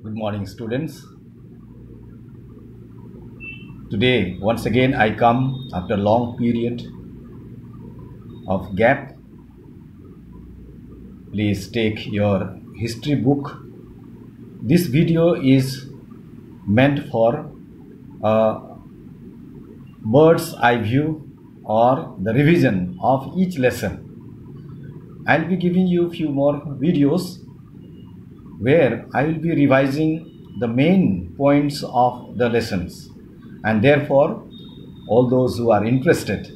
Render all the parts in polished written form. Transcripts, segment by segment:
Good morning, students. Today, once again, I come after a long period of gap. Please take your history book. This video is meant for a bird's eye view or the revision of each lesson. I'll be giving you a few more videos where I will be revising the main points of the lessons, and therefore all those who are interested,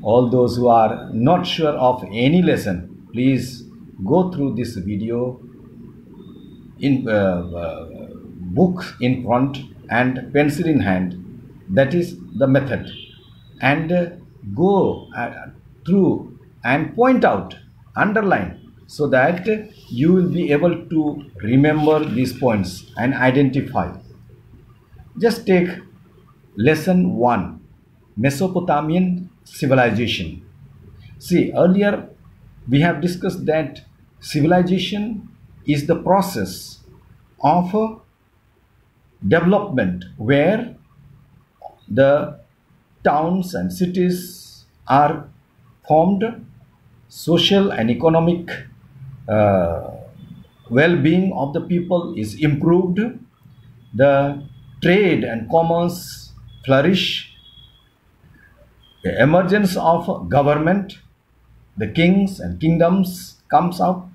all those who are not sure of any lesson, please go through this video in book in front and pencil in hand. That is the method, and go through and point out, underline, so that you will be able to remember these points and identify. Just take lesson 1, Mesopotamian civilization. See, earlier we have discussed that civilization is the process of development where the towns and cities are formed, social and economic well-being of the people is improved, the trade and commerce flourish, the emergence of government, the kings and kingdoms comes out,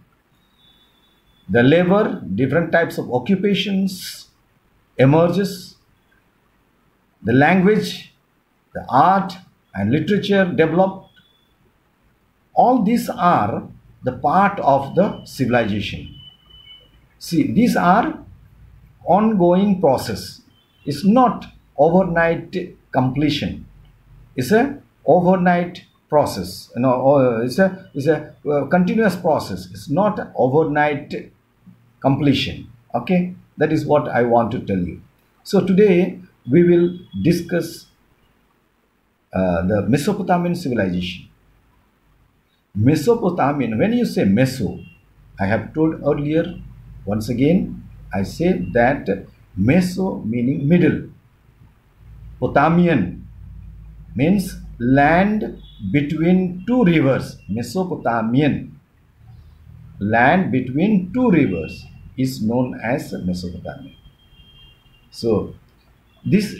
the labor, different types of occupations emerges, the language, the art and literature developed. All these are the part of the civilization. See, these are ongoing process. It's not overnight completion. It's a overnight process. It's a continuous process. It's not overnight completion. Okay, that is what I want to tell you. So today we will discuss the Mesopotamian civilization. Mesopotamian, when you say Meso, I have told earlier, once again, I say that Meso meaning middle. Potamian means land between two rivers. Mesopotamian, land between two rivers, is known as Mesopotamia. So this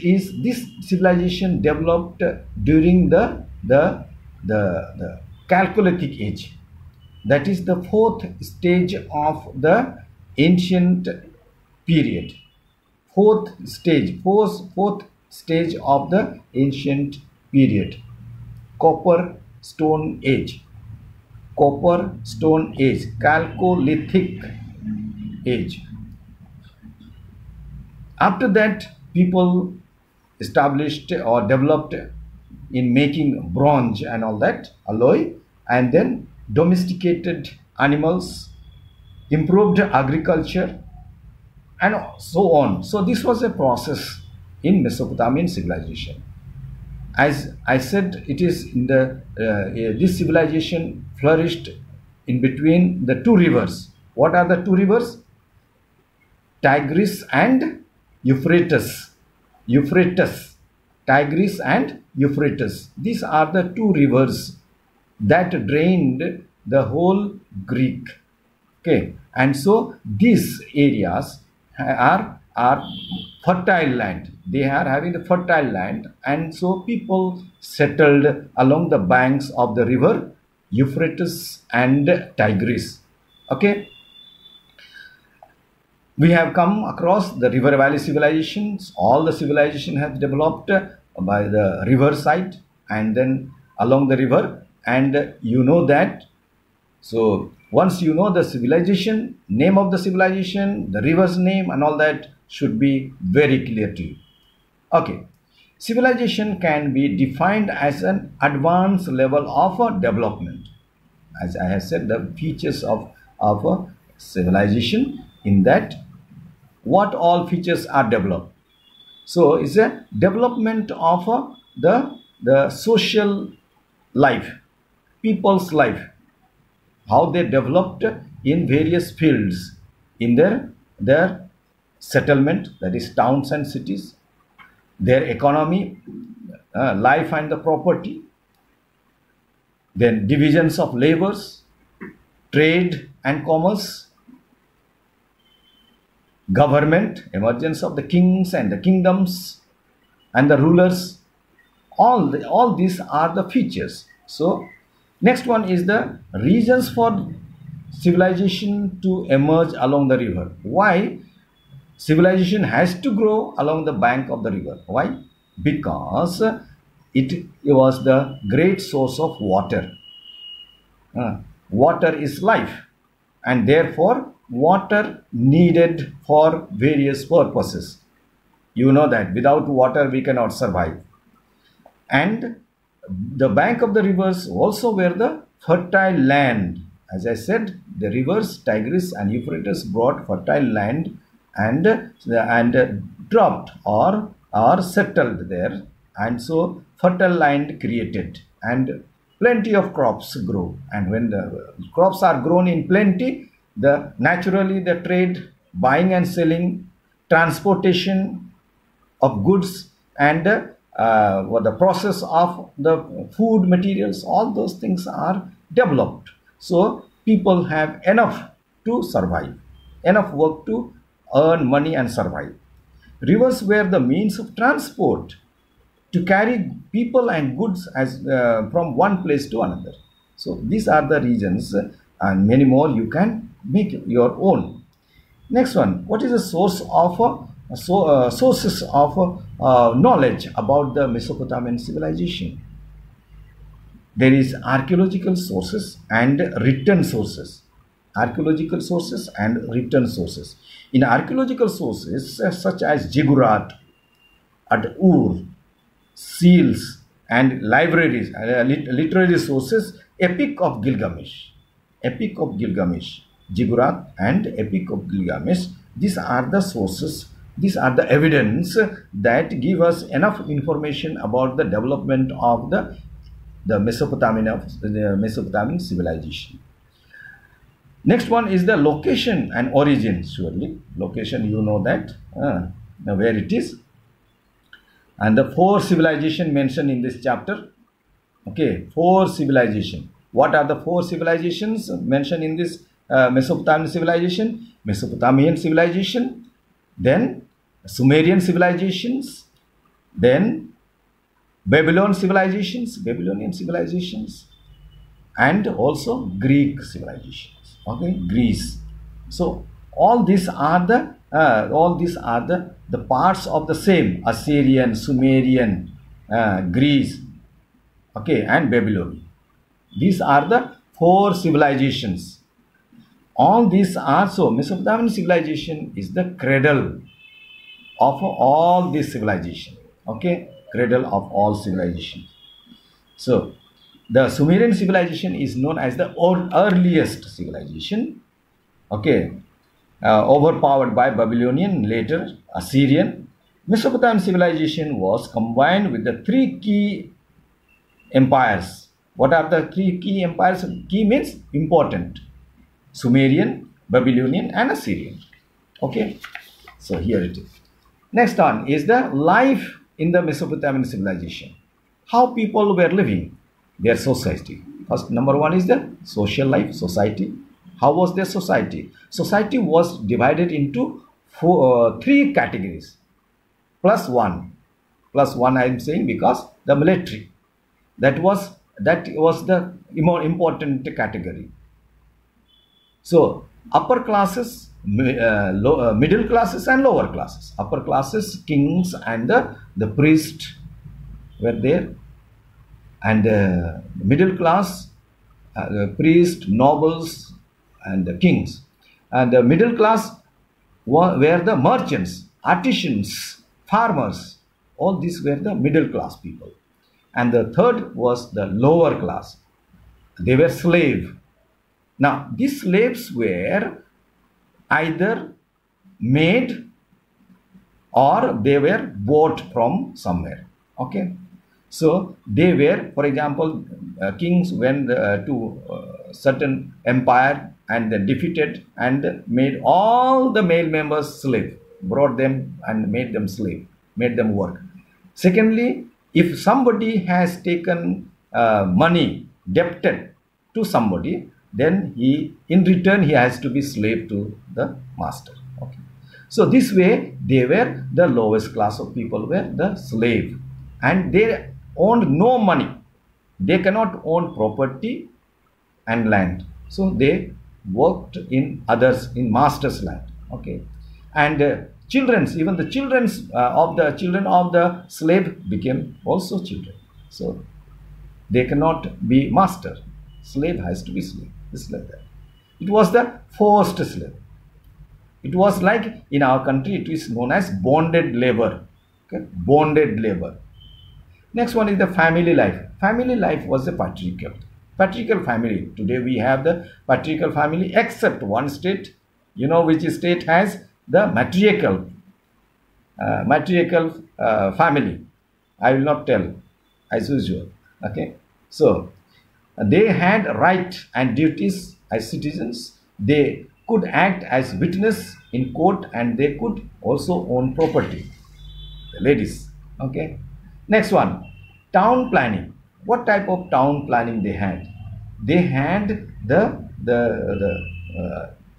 civilization developed during the Chalcolithic age. That is the fourth stage of the ancient period. Fourth stage of the ancient period. Copper Stone Age. Copper Stone Age. Chalcolithic age. After that, people established or developed in making bronze and all that, alloy, and then domesticated animals, improved agriculture, and so on. So this was a process in Mesopotamian civilization. As I said, it is in the this civilization flourished in between the two rivers. What are the two rivers? Tigris and Euphrates. Tigris and Euphrates. These are the two rivers that drained the whole Greek. Okay, and so these areas are fertile land. They are having the fertile land, and so people settled along the banks of the river Euphrates and Tigris. Okay, we have come across the river valley civilizations. All the civilization has developed by the river side and then along the river, and you know that. So once you know the civilization, name of the civilization, the river's name and all that should be very clear to you. Okay, civilization can be defined as an advanced level of development. As I have said, the features of a civilization, in that what all features are developed. So it's a development of the social life, people's life, how they developed in various fields in their settlement, that is towns and cities, their economy, life and the property, then divisions of labors, trade and commerce, government, emergence of the kings and the kingdoms and the rulers. All these are the features. So next one is the reasons for civilization to emerge along the river. Why civilization has to grow along the bank of the river? Why? Because it was the great source of water. Water is life, and therefore water needed for various purposes. You know that without water we cannot survive. And the bank of the rivers also were the fertile land. As I said, the rivers Tigris and Euphrates brought fertile land and dropped or settled there, and so fertile land created and plenty of crops grow. And when the crops are grown in plenty, naturally the trade, buying and selling, transportation of goods, and the process of the food materials, all those things are developed. So people have enough to survive, enough work to earn money and survive. Rivers were the means of transport to carry people and goods from one place to another. So these are the reasons, and many more you can make your own. Next one, what is the source of sources of knowledge about the Mesopotamian civilization? There is archaeological sources and written sources. Archaeological sources and written sources. In archaeological sources such as Ziggurat, at Ur, seals, and libraries, literary sources, Epic of Gilgamesh, Ziggurat and Epic of Gilgamesh. These are the sources, these are the evidence that give us enough information about the development of the Mesopotamian civilization. Next one is the location and origin. Surely location, you know that where it is, and the 4 civilization mentioned in this chapter. Okay, 4 civilization. What are the 4 civilizations mentioned in this Mesopotamian civilization? Mesopotamian civilization, then Sumerian civilizations, then Babylonian civilizations, and also Greek civilizations. Okay, Greece. So all these are the parts of the same Assyrian, Sumerian, Greece, okay, and Babylon. These are the 4 civilizations. All these are, so Mesopotamian civilization is the cradle of all this civilization. Okay, cradle of all civilization. So the Sumerian civilization is known as the earliest civilization. Okay, overpowered by Babylonian, later Assyrian. Mesopotamian civilization was combined with the 3 key empires. What are the 3 key empires? Key means important. Sumerian, Babylonian, and Assyrian. Okay, so here it is. Next one is the life in the Mesopotamian civilization. How people were living, their society. First, number 1 is the social life, society. How was their society? Society was divided into 3 categories. Plus one I am saying because the military, that was the more important category. So upper classes, middle classes, and lower classes. Upper classes, kings and the priest were there, and middle class, priest, nobles, and the kings. And the middle class were the merchants, artisans, farmers. All these were the middle class people. And the third was the lower class. They were slaves. Now, these slaves were either made or they were bought from somewhere. Okay. So they were, for example, kings went to certain empire and then defeated and made all the male members slave. brought them and made them slave, made them work. Secondly, if somebody has taken money debted to somebody, then he, in return, he has to be slave to the master. Okay. So this way, they were the lowest class of people, were the slave, and they owned no money. They cannot own property and land, so they worked in others, in master's land. Okay. And children's, even the children's of the children of the slave became also children. So they cannot be master. Slave has to be slave. It's like that. It was the forced slave. It was like in our country, it is known as bonded labor. Okay? Bonded labor. Next one is the family life. Family life was a patriarchal. Patriarchal family. Today we have the patriarchal family, except one state. You know which state has the matriarchal family. I will not tell, as usual. Okay. So they had right and duties as citizens. They could act as witness in court, and they could also own property. The ladies. Okay. Next one, town planning. What type of town planning they had? They had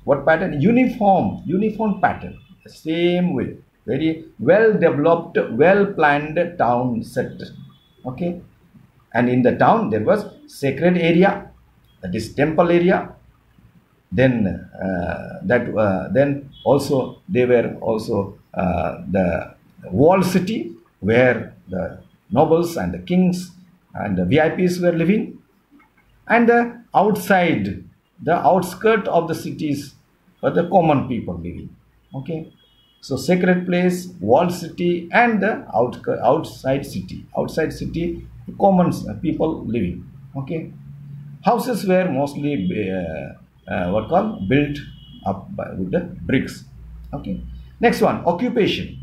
what pattern? Uniform pattern. The same way, very well developed, well planned town set. Okay. And in the town there was sacred area, that is temple area. Then then also they were also the walled city, where the nobles and the kings and the VIPs were living, and the outside, the outskirt of the cities, were the common people living. Okay. So sacred place, walled city, and the outside city, common people living. Okay. Houses were mostly built up with the bricks. Okay. Next one, occupation.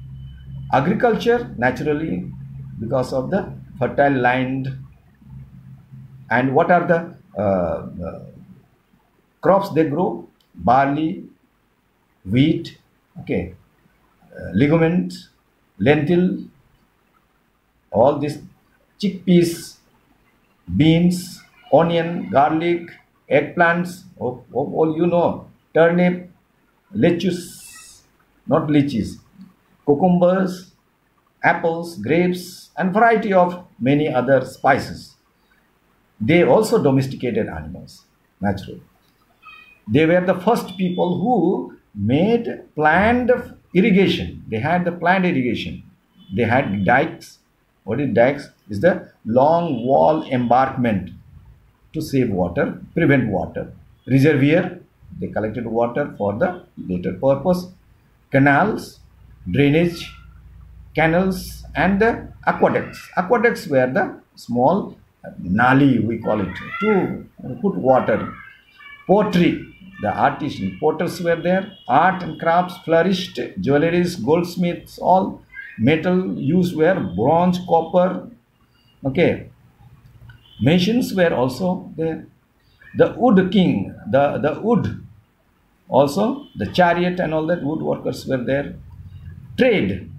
Agriculture, naturally, because of the fertile land. And what are the crops they grow? Barley, wheat, okay, legumes, lentil, all this, chickpeas, beans, onion, garlic, eggplants, all you know, turnip, lettuce, not lychees, cucumbers, apples, grapes, and variety of many other spices. They also domesticated animals, naturally. They were the first people who made planned irrigation. They had the planned irrigation. They had dikes. What is dikes? Is the long wall embankment to save water, prevent water. Reservoir, they collected water for the later purpose. Canals, drainage, canals, and the aqueducts. Aqueducts were the small nali, we call it, to put water. Pottery, the artisan potters were there. Art and crafts flourished. Jewelries, goldsmiths, all metal used were bronze, copper. Okay. Masons were also there. The wood king, the wood, also the chariot and all that, woodworkers were there. Trade,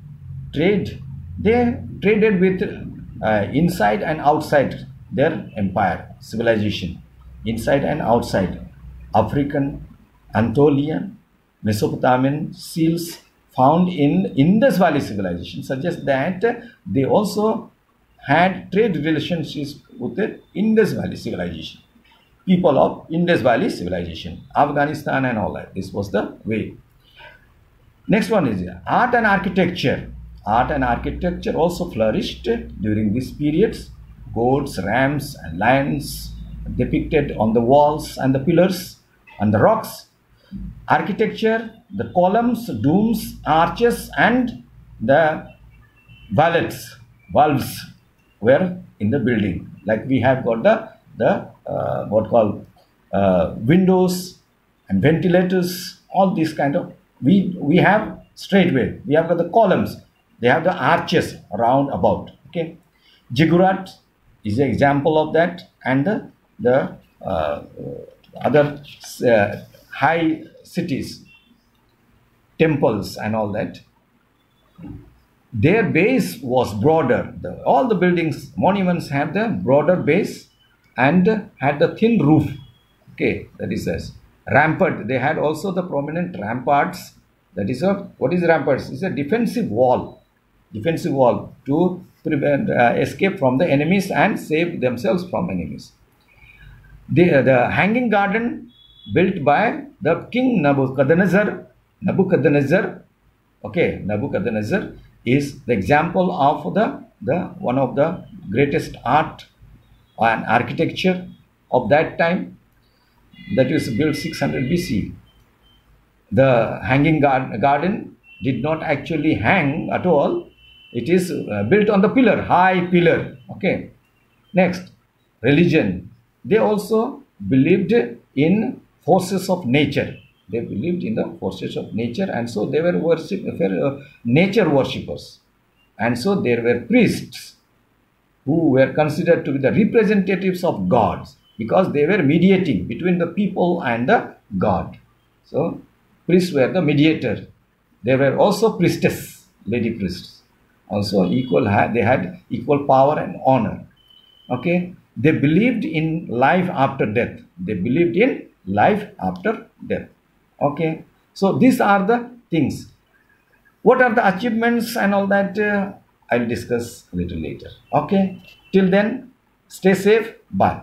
they traded with inside and outside their empire, civilization, inside and outside. African, Anatolian, Mesopotamian seals found in Indus Valley civilization suggest that they also had trade relationships with the Indus Valley civilization. People of Indus Valley civilization, Afghanistan and all that. This was the way. Next one is art and architecture. Art and architecture also flourished during these periods. Goats, rams, and lions depicted on the walls and the pillars and the rocks. Architecture, the columns, domes, arches, and the valves were in the building. Like we have got windows and ventilators, all these kind of, we have straightway, we have got the columns, they have the arches round about. Okay. Ziggurat is an example of that, and the other high cities, temples and all that. Their base was broader. All the buildings, monuments had the broader base and had the thin roof. Okay, that is as rampart. They had also the prominent ramparts. That is a, what is ramparts? It's a defensive wall. Defensive wall to prevent escape from the enemies and save themselves from enemies. The hanging garden built by the king Nebuchadnezzar. Okay, Nebuchadnezzar is the example of the one of the greatest art and architecture of that time. That was built 600 BC. The hanging garden did not actually hang at all. It is built on the pillar, high pillar. Okay. Next, religion. They also believed in forces of nature. They believed in the forces of nature, and so they were nature worshippers. And so there were priests who were considered to be the representatives of gods because they were mediating between the people and the god. So priests were the mediator. There were also priestess, lady priests. Also equal, they had equal power and honor. Okay, they believed in life after death. They believed in life after death. Okay, so these are the things. What are the achievements and all that? I'll discuss a little later. Okay, till then, stay safe. Bye.